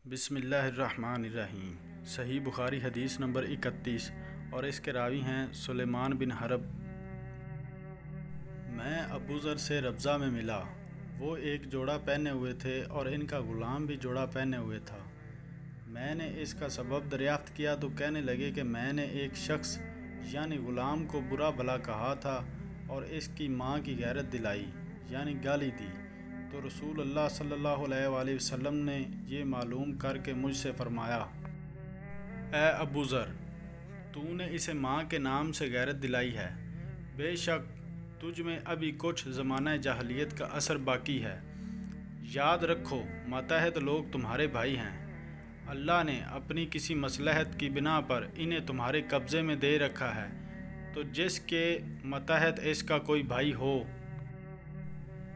بسم اللہ الرحمن الرحیم۔ صحیح بخاری حدیث نمبر 31 اور اس کے راوی ہیں سلیمان بن حرب۔ میں ابو ذر سے ربضہ میں ملا، وہ ایک جوڑا پہنے ہوئے تھے اور ان کا غلام بھی جوڑا پہنے ہوئے تھا۔ میں نے اس کا سبب دریافت کیا تو کہنے لگے کہ میں نے ایک شخص یعنی غلام کو برا بھلا کہا تھا اور اس کی ماں کی غیرت دلائی یعنی گالی دی، تو رسول اللہ صلی اللہ علیہ وآلہ وسلم نے یہ معلوم کر کے مجھ سے فرمایا: اے ابو ذر، تو نے اسے ماں کے نام سے غیرت دلائی ہے، بے شک تجھ میں ابھی کچھ زمانہ جاہلیت کا اثر باقی ہے۔ یاد رکھو، ماتحت لوگ تمہارے بھائی ہیں، اللہ نے اپنی کسی مصلحت کی بنا پر انہیں تمہارے قبضے میں دے رکھا ہے، تو جس کے ماتحت اس کا کوئی بھائی ہو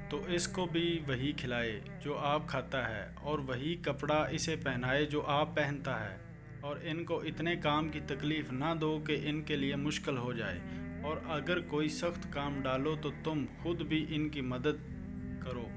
تو اس کو بھی وہی کھلائے جو آپ کھاتا ہے اور وہی کپڑا اسے پہنائے جو آپ پہنتا ہے، اور ان کو اتنے کام کی تکلیف نہ دو کہ ان کے لیے مشکل ہو جائے، اور اگر کوئی سخت کام ڈالو تو تم خود بھی ان کی مدد کرو۔